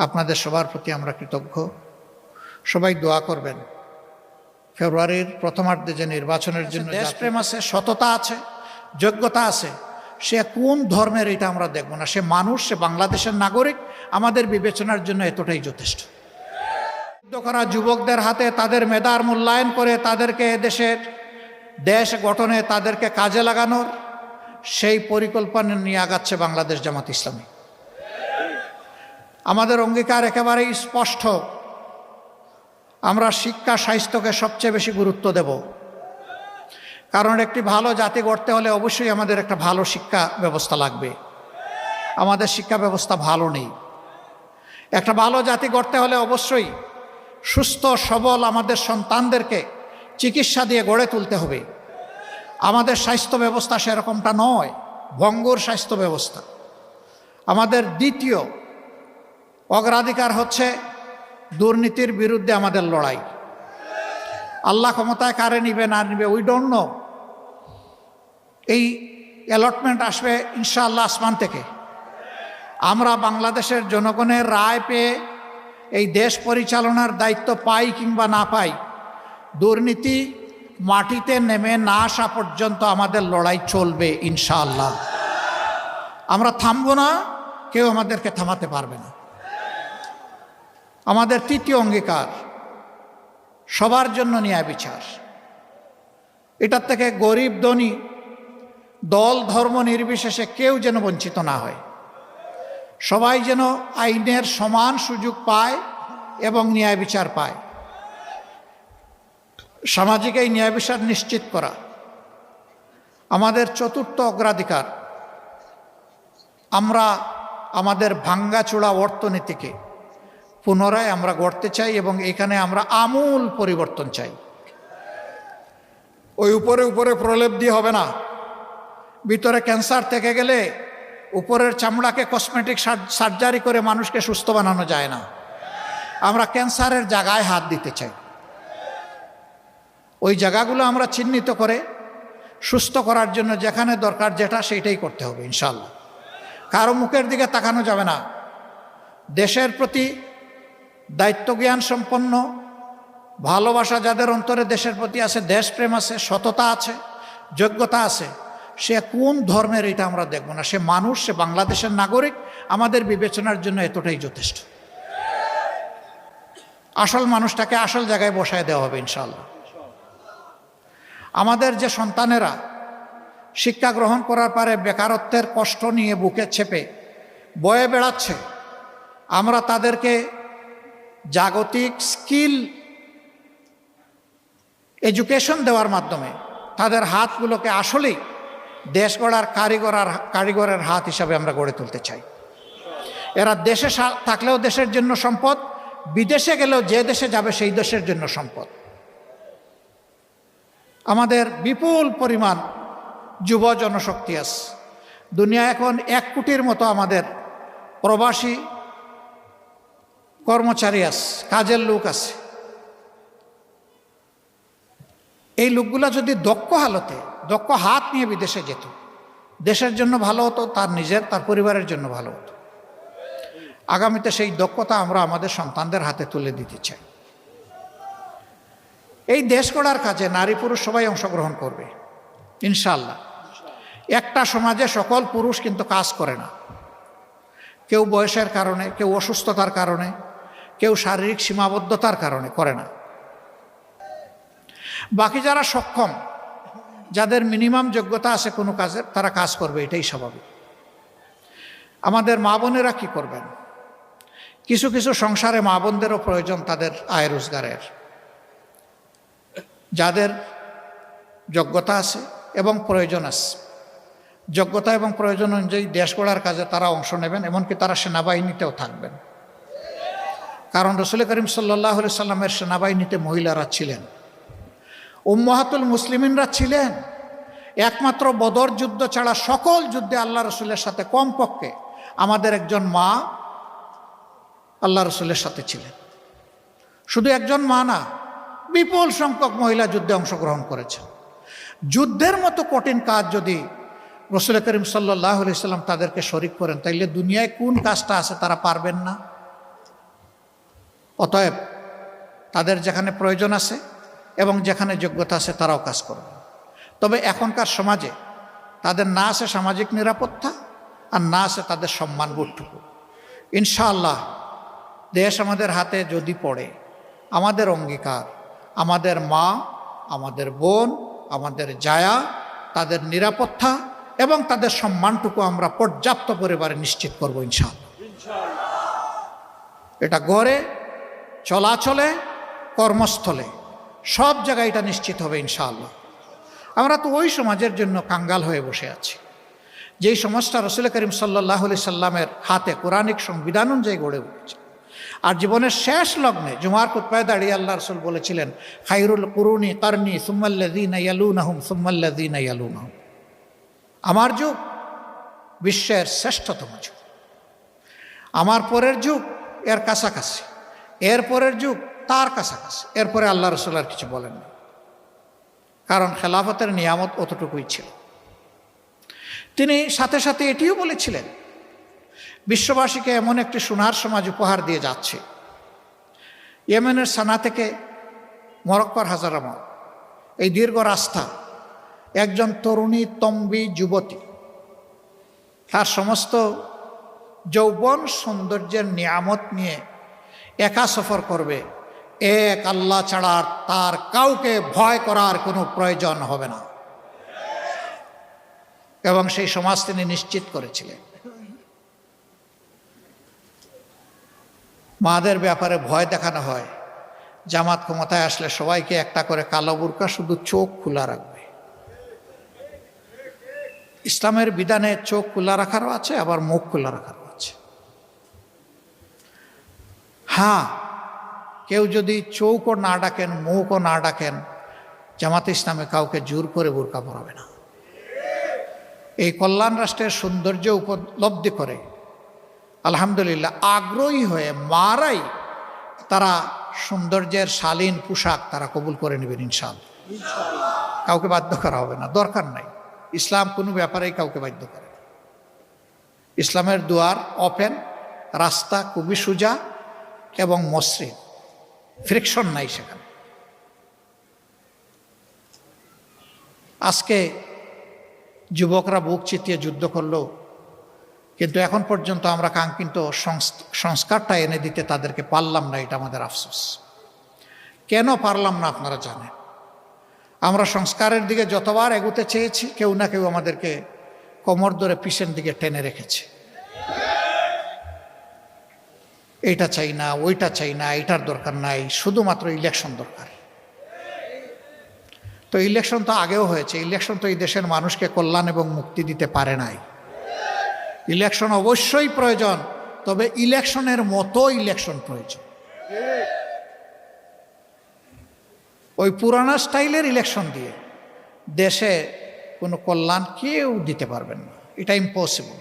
আপনাদের সবার প্রতি আমরা কৃতজ্ঞ। সবাই দোয়া করবেন ফেব্রুয়ারির প্রথমার্ধে যে নির্বাচনের জন্য দেশপ্রেম আছে, সততা আছে, যোগ্যতা আছে, সে কোন ধর্মের এটা আমরা দেখব না। সে মানুষ, সে বাংলাদেশের নাগরিক, আমাদের বিবেচনার জন্য এতটাই যথেষ্ট। যুদ্ধ করা যুবকদের হাতে তাদের মেধার মূল্যায়ন করে তাদেরকে দেশ গঠনে তাদেরকে কাজে লাগানোর সেই পরিকল্পনা নিয়ে আগাচ্ছে বাংলাদেশ জামাত ইসলামী। আমাদের অঙ্গীকার একেবারেই স্পষ্ট, আমরা শিক্ষা স্বাস্থ্যকে সবচেয়ে বেশি গুরুত্ব দেব। কারণ একটি ভালো জাতি গড়তে হলে অবশ্যই আমাদের একটা ভালো শিক্ষা ব্যবস্থা লাগবে। আমাদের শিক্ষা ব্যবস্থা ভালো নেই। একটা ভালো জাতি গড়তে হলে অবশ্যই সুস্থ সবল আমাদের সন্তানদেরকে চিকিৎসা দিয়ে গড়ে তুলতে হবে। আমাদের স্বাস্থ্য ব্যবস্থা সেরকমটা নয়, ভঙ্গুর স্বাস্থ্য ব্যবস্থা। আমাদের দ্বিতীয় অগ্রাধিকার হচ্ছে দুর্নীতির বিরুদ্ধে আমাদের লড়াই। আল্লাহ ক্ষমতায় কারে নিবে না নিবে উই ডোন্ট নো। এই অ্যালটমেন্ট আসবে ইনশাআল্লাহ আসমান থেকে। আমরা বাংলাদেশের জনগণের রায় পেয়ে এই দেশ পরিচালনার দায়িত্ব পাই কিংবা না পাই, দুর্নীতি মাটিতে নেমে না আসা পর্যন্ত আমাদের লড়াই চলবে ইনশাআল্লাহ। আমরা থামবো না, কেউ আমাদেরকে থামাতে পারবে না। আমাদের তৃতীয় অঙ্গীকার সবার জন্য ন্যায় বিচার। এটার থেকে গরিব ধনী দল ধর্ম নির্বিশেষে কেউ যেন বঞ্চিত না হয়। সবাই যেন আইনের সমান সুযোগ পায় এবং ন্যায় বিচার পায়। সামাজিক এই ন্যায় বিচার নিশ্চিত করা আমাদের চতুর্থ অগ্রাধিকার। আমরা আমাদের ভাঙ্গাচোড়া অর্থনীতিকে পুনরায় আমরা গড়তে চাই এবং এখানে আমরা আমূল পরিবর্তন চাই। ওই উপরে উপরে প্রলেপ দিয়ে হবে না। ভিতরে ক্যান্সার থেকে গেলে উপরের চামড়াকে কসমেটিক সার্জারি করে মানুষকে সুস্থ বানানো যায় না। আমরা ক্যান্সারের জায়গায় হাত দিতে চাই। ওই জায়গাগুলো আমরা চিহ্নিত করে সুস্থ করার জন্য যেখানে দরকার যেটা সেইটাই করতে হবে ইনশাআল্লাহ। কারো মুখের দিকে তাকানো যাবে না। দেশের প্রতি দায়িত্বজ্ঞান সম্পন্ন, ভালোবাসা যাদের অন্তরে দেশের প্রতি আছে, দেশপ্রেম আছে, সততা আছে, যোগ্যতা আছে, সে কোন ধর্মের এটা আমরা দেখব না। সে মানুষ, সে বাংলাদেশের নাগরিক, আমাদের বিবেচনার জন্য এতটাই যথেষ্ট। আসল মানুষটাকে আসল জায়গায় বসায় দেওয়া হবে ইনশাআল্লাহ। আমাদের যে সন্তানেরা শিক্ষা গ্রহণ করার পরে বেকারত্বের কষ্ট নিয়ে বুকে চেপে বয়ে বেড়াচ্ছে, আমরা তাদেরকে জাগতিক স্কিল এডুকেশন দেওয়ার মাধ্যমে তাদের হাতগুলোকে আসলেই দেশ গড়ার কারিগরের হাত হিসাবে আমরা গড়ে তুলতে চাই। এরা দেশে থাকলেও দেশের জন্য সম্পদ, বিদেশে গেলেও যে দেশে যাবে সেই দেশের জন্য সম্পদ। আমাদের বিপুল পরিমাণ যুব জনশক্তি আছে। দুনিয়া এখন 1 কোটির মতো আমাদের প্রবাসী কর্মচারী আছে, কাজের লোক আছে। এই লোকগুলা যদি দক্ষ হাত নিয়ে বিদেশে যেত, দেশের জন্য ভালো হতো, তার নিজের তার পরিবারের জন্য ভালো হতো। আগামীতে সেই দক্ষতা আমরা আমাদের সন্তানদের হাতে তুলে দিতে চাই। এই দেশ গড়ার কাজে নারী পুরুষ সবাই অংশগ্রহণ করবে ইনশাআল্লাহ। একটা সমাজে সকল পুরুষ কিন্তু কাজ করে না। কেউ বয়সের কারণে, কেউ অসুস্থতার কারণে, কেউ শারীরিক সীমাবদ্ধতার কারণে করে না। বাকি যারা সক্ষম, যাদের মিনিমাম যোগ্যতা আছে কোনো কাজের, তারা কাজ করবে, এটাই স্বাভাবিক। আমাদের মা বোনেরা কী করবেন? কিছু কিছু সংসারে মা বোনদেরও প্রয়োজন তাদের আয় রোজগারের। যাদের যোগ্যতা আছে এবং প্রয়োজন আছে, যোগ্যতা এবং প্রয়োজন অনুযায়ী দেশ গড়ার কাজে তারা অংশ নেবেন, এমনকি তারা সেনাবাহিনীতেও থাকবেন। কারণ রাসূল করিম সাল্লাল্লাহু আলাইহি সাল্লামের সেনাবাহিনীতে মহিলারা ছিলেন, উম্মাহাতুল মুসলিমিনরা ছিলেন। একমাত্র বদর যুদ্ধ ছাড়া সকল যুদ্ধে আল্লাহ রসুলের সাথে কমপক্ষে আমাদের একজন মা আল্লাহ রসুলের সাথে ছিলেন। শুধু একজন মা না, বিপুল সংখ্যক মহিলা যুদ্ধে অংশগ্রহণ করেছেন। যুদ্ধের মতো কঠিন কাজ যদি রাসূল করিম সাল্লাল্লাহু আলাইহি সাল্লাম তাদেরকে শরীক করেন, তাইলে দুনিয়ায় কোন কাজটা আছে তারা পারবেন না? অতএব তাদের যেখানে প্রয়োজন আছে এবং যেখানে যোগ্যতা আছে তারাও কাজ করবে। তবে এখনকার সমাজে তাদের না আছে সামাজিক নিরাপত্তা আর না আছে তাদের সম্মানবোধটুকু। ইনশাআল্লাহ দেশ আমাদের হাতে যদি পড়ে, আমাদের অঙ্গীকার আমাদের মা, আমাদের বোন, আমাদের জায়া, তাদের নিরাপত্তা এবং তাদের সম্মানটুকু আমরা পর্যাপ্ত পরিমাণে নিশ্চিত করব ইনশাআল্লাহ। এটা গড়ে চলাচলে কর্মস্থলে সব জায়গায় এটা নিশ্চিত হবে ইনশাআল্লাহ। আমরা তো ওই সমাজের জন্য কাঙ্গাল হয়ে বসে আছি যেই সমাজটা রাসূল করিম সাল্লাল্লাহু আলাইহি সাল্লামের হাতে কোরআনিক সংবিধান অনুযায়ী গড়ে উঠেছে। আর জীবনের শেষ লগ্নে জুমার খুতবায় দাঁড়িয়ে আল্লাহ রাসূল বলেছিলেন, খায়রুল কুরুনি কারনি সুম্মাল্লাযীনা ইয়ালুনাহুম সুম্মাল্লাযীনা ইয়ালুনাহুম। আমার যুগ বিশ্বের শ্রেষ্ঠতম যুগ, আমার পরের যুগ এর কাছাকাছি, এর পরের যুগ তার কাছাকাছি, এরপরে আল্লাহ রাসূল আর কিছু বলেননি, কারণ খেলাফতের নিয়ামত অতটুকুই ছিল। তিনি সাথে সাথে এটিও বলেছিলেন, বিশ্ববাসীকে এমন একটি সোনার সমাজ উপহার দিয়ে যাচ্ছে। ইয়েমেনের সানা থেকে মরক্কোর হাজারামত এই দীর্ঘ রাস্তা, একজন তরুণী তম্বী যুবতী তার সমস্ত যৌবন সৌন্দর্যের নিয়ামত নিয়ে একা সফর করবে। এক আল্লাহ ছাড়া তার কাউকে ভয় করার কোনো প্রয়োজন হবে না, এবং সেই সমাজ তিনি নিশ্চিত করেছিলেন। মাদের ব্যাপারে ভয় দেখানো হয়, জামাত ক্ষমতায় আসলে সবাইকে একটা করে কালো বুরকা, শুধু চোখ খোলা রাখবে। ইসলামের বিধানে চোখ খোলা রাখারও আছে, আবার মুখ খোলা রাখারও আছে। হ্যাঁ, কেউ যদি চোখও না ডাকেন, মুখও না ডাকেন, জামাতে ইসলামে কাউকে জোর করে বোরকা পরাবে না। এই কল্যাণ রাষ্ট্রের সৌন্দর্য উপলব্ধি করে আলহামদুলিল্লাহ আগ্রহী হয়ে মারাই তারা সৌন্দর্যের শালীন পোশাক তারা কবুল করে নেবেন ইনশাআল্লাহ। কাউকে বাধ্য করা হবে না, দরকার নাই। ইসলাম কোনো ব্যাপারেই কাউকে বাধ্য করে না। ইসলামের দুয়ার ওপেন, রাস্তা খুবই সোজা এবং মসৃণ, ফ্রিকশন নাই সেখানে। আজকে যুবকরা বুক চিতিয়ে যুদ্ধ করলো, কিন্তু এখন পর্যন্ত আমরা কাঙ্ক্ষিত সংস্কারটা এনে দিতে তাদেরকে পারলাম না। এটা আমাদের আফসোস। কেন পারলাম না আপনারা জানেন। আমরা সংস্কারের দিকে যতবার এগোতে চেয়েছি, কেউ না কেউ আমাদেরকে কোমর ধরে পিছন দিকে টেনে রেখেছে। এইটা চাই না, ওইটা চাই না, এইটার দরকার নাই, শুধুমাত্র ইলেকশন দরকার। তো ইলেকশন তো আগেও হয়েছে, ইলেকশন তো এই দেশের মানুষকে কল্যাণ এবং মুক্তি দিতে পারে নাই। ইলেকশন অবশ্যই প্রয়োজন, তবে ইলেকশনের মতো ইলেকশন প্রয়োজন। ওই পুরানো স্টাইলের ইলেকশন দিয়ে দেশে কোনো কল্যাণ কেউ দিতে পারবেন না, এটা ইম্পসিবল।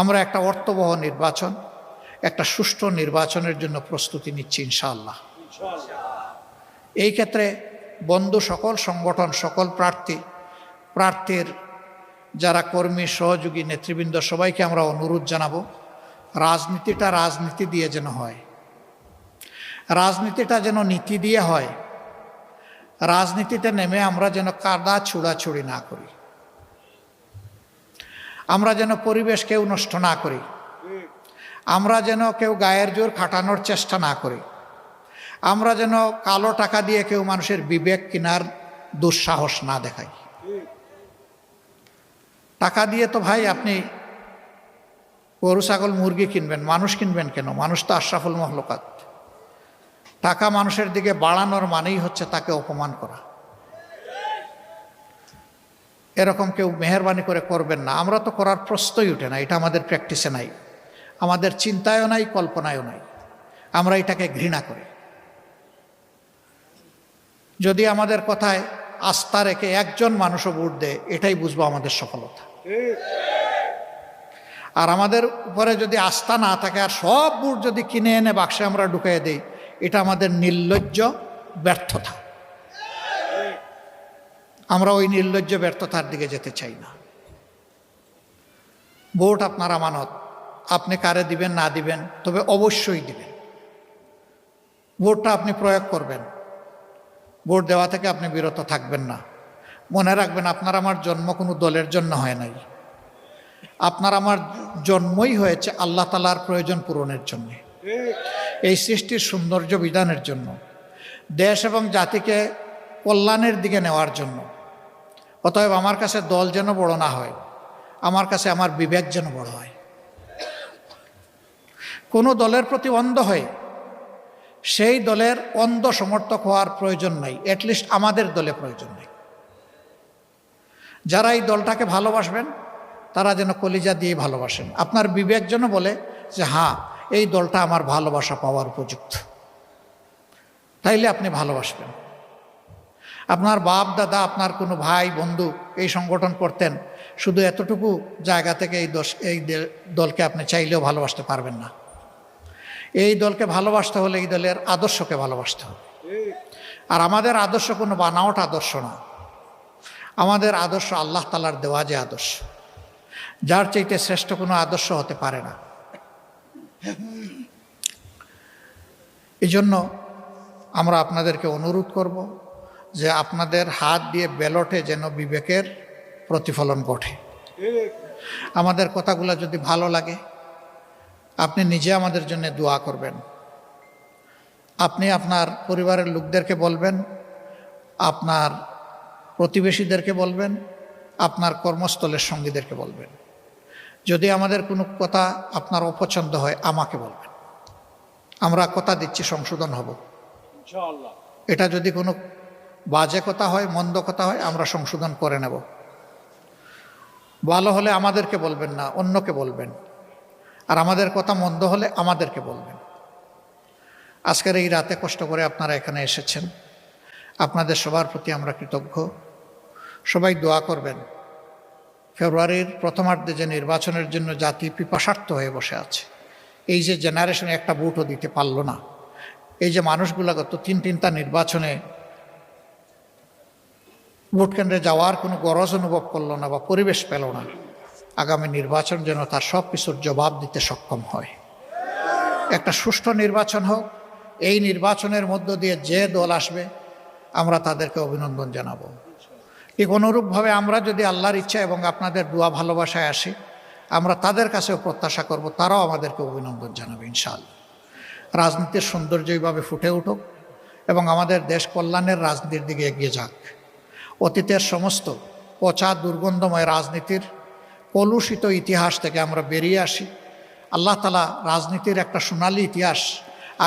আমরা একটা অর্থবহ নির্বাচন, একটা সুষ্ঠু নির্বাচনের জন্য প্রস্তুতি নিচ্ছি ইনশাআল্লাহ। এই ক্ষেত্রে বন্ধু সকল সংগঠন, সকল প্রার্থীর যারা কর্মী, সহযোগী, নেতৃবৃন্দ, সবাইকে আমরা অনুরোধ জানাবো, রাজনীতিটা রাজনীতি দিয়ে যেন হয়, রাজনীতিটা যেন নীতি দিয়ে হয়। রাজনীতিতে নেমে আমরা যেন কাদা ছুড়াছুড়ি না করি, আমরা যেন পরিবেশ কেউ নষ্ট না করি, আমরা যেন কেউ গায়ের জোর খাটানোর চেষ্টা না করি, আমরা যেন কালো টাকা দিয়ে কেউ মানুষের বিবেক কেনার দুঃসাহস না দেখাই। টাকা দিয়ে তো ভাই আপনি গরু, ছাগল, মুরগি কিনবেন, মানুষ কিনবেন কেন? মানুষ তো আশরাফুল মখলুকাত। টাকা মানুষের দিকে বাড়ানোর মানেই হচ্ছে তাকে অপমান করা। এরকম কেউ মেহেরবানি করে করবেন না। আমরা তো করার প্রশ্নই উঠে না, এটা আমাদের প্র্যাকটিসে নাই, আমাদের চিন্তায়ও নাই, কল্পনায়ও নাই। আমরা এটাকে ঘৃণা করি। যদি আমাদের কথায় আস্থা রেখে একজন মানুষও ভোট দেয়, এটাই বুঝবো আমাদের সফলতা। আর আমাদের উপরে যদি আস্থা না থাকে আর সব ভোট যদি কিনে এনে বাক্সে আমরা ঢুকিয়ে দিই, এটা আমাদের নির্লজ্জ ব্যর্থতা। আমরা ওই নির্লজ্জ ব্যর্থতার দিকে যেতে চাই না। ভোট আপনার আমানত, আপনি কারে দিবেন না দিবেন, তবে অবশ্যই দিবেন। ভোটটা আপনি প্রয়োগ করবেন, ভোট দেওয়া থেকে আপনি বিরত থাকবেন না। মনে রাখবেন, আপনার আমার জন্ম কোনো দলের জন্য হয় নাই। আপনার আমার জন্মই হয়েছে আল্লাহ তাআলার প্রয়োজন পূরণের জন্য, এই সৃষ্টির সৌন্দর্য বিধানের জন্য, দেশ এবং জাতিকে কল্যাণের দিকে নেওয়ার জন্য। অতএব আমার কাছে দল যেন বড় না হয়, আমার কাছে আমার বিবেক যেন বড় হয়। কোনো দলের প্রতি অন্ধ হয়ে সেই দলের অন্ধ সমর্থক হওয়ার প্রয়োজন নাই, অ্যাটলিস্ট আমাদের দলে প্রয়োজন নেই। যারা এই দলটাকে ভালোবাসবেন তারা যেন কলিজা দিয়ে ভালোবাসেন। আপনার বিবেক যেন বলে যে হ্যাঁ, এই দলটা আমার ভালোবাসা পাওয়ার উপযুক্ত, তাইলে আপনি ভালোবাসবেন। আপনার বাপ দাদা, আপনার কোনো ভাই বন্ধু এই সংগঠন করতেন, শুধু এতটুকু জায়গা থেকে এই দলকে আপনি চাইলেও ভালোবাসতে পারবেন না। এই দলকে ভালোবাসতে হলে এই দলের আদর্শকে ভালোবাসতে হবে। আর আমাদের আদর্শ কোনো বানাওয়াট আদর্শ না, আমাদের আদর্শ আল্লাহ তাআলার দেওয়া যে আদর্শ, যার চাইতে শ্রেষ্ঠ কোনো আদর্শ হতে পারে না। এই জন্য আমরা আপনাদেরকে অনুরোধ করব যে আপনাদের হাত দিয়ে ব্যালটে যেন বিবেকের প্রতিফলন ঘটে। আমাদের কথাগুলো যদি ভালো লাগে, আপনি নিজে আমাদের জন্য দোয়া করবেন। আপনি আপনার পরিবারের লোকদেরকে বলবেন, আপনার প্রতিবেশীদেরকে বলবেন, আপনার কর্মস্থলের সঙ্গীদেরকে বলবেন। যদি আমাদের কোনো কথা আপনার অপছন্দ হয় আমাকে বলবেন, আমরা কথা দিচ্ছি সংশোধন হব ইনশাআল্লাহ। এটা যদি কোনো বাজে কথা হয়, মন্দ কথা হয়, আমরা সংশোধন করে নেব। ভালো হলে আমাদেরকে বলবেন না, অন্যকে বলবেন। আর আমাদের কথা মন্দ হলে আমাদেরকে বলবেন। আজকের এই রাতে কষ্ট করে আপনারা এখানে এসেছেন, আপনাদের সবার প্রতি আমরা কৃতজ্ঞ। সবাই দোয়া করবেন। ফেব্রুয়ারির প্রথমার্ধে যে নির্বাচনের জন্য জাতি পিপাসার্থ হয়ে বসে আছে, এই যে জেনারেশনে একটা ভোটও দিতে পারল না, এই যে মানুষগুলো গত তিনটা নির্বাচনে ভোট কেন্দ্রে যাওয়ার কোনো গরজ অনুভব করলো না বা পরিবেশ পেল না, আগামী নির্বাচন যেন তার সব কিছুর জবাব দিতে সক্ষম হয়। একটা সুষ্ঠু নির্বাচন হোক। এই নির্বাচনের মধ্য দিয়ে যে দল আসবে আমরা তাদেরকে অভিনন্দন জানাবো। ঠিক অনুরূপভাবে আমরা যদি আল্লাহর ইচ্ছা এবং আপনাদের দোয়া ভালোবাসায় আসি, আমরা তাদের কাছেও প্রত্যাশা করব তারাও আমাদেরকে অভিনন্দন জানাবে ইনশাআল্লাহ। রাজনীতির সৌন্দর্য এইভাবে ফুটে উঠুক এবং আমাদের দেশ কল্যাণের রাজনীতির দিকে এগিয়ে যাক। অতীতের সমস্ত পচা দুর্গন্ধময় রাজনীতির কলুষিত ইতিহাস থেকে আমরা বেরিয়ে আসি। আল্লাহ তাআলা রাজনীতির একটা সোনালী ইতিহাস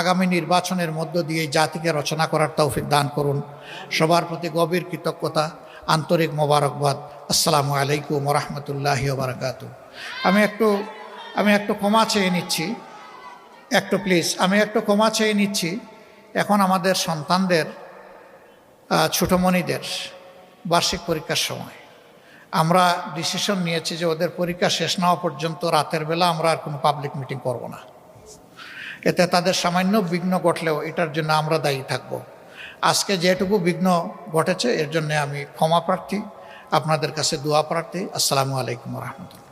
আগামী নির্বাচনের মধ্য দিয়ে জাতিকে রচনা করার তৌফিক দান করুন। সবার প্রতি গভীর কৃতজ্ঞতা, আন্তরিক মোবারকবাদ। আসসালামু আলাইকুম ওয়া রাহমাতুল্লাহি ওয়া বারাকাতুহু। আমি একটু ক্ষমা চেয়ে নিচ্ছি, আমি একটু ক্ষমা চেয়ে নিচ্ছি। এখন আমাদের সন্তানদের, ছোটমণিদের বার্ষিক পরীক্ষার সময় আমরা ডিসিশন নিয়েছি যে ওদের পরীক্ষা শেষ না হওয়া পর্যন্ত রাতের বেলা আমরা আর কোনো পাবলিক মিটিং করব না। এতে তাদের সামান্য বিঘ্ন ঘটলেও এটার জন্য আমরা দায়ী থাকব। আজকে যেটুকু বিঘ্ন ঘটেছে এর জন্য আমি ক্ষমা প্রার্থী, আপনাদের কাছে দোয়া প্রার্থী। আসসালামু আলাইকুম ওয়া রাহমাতুল্লাহ।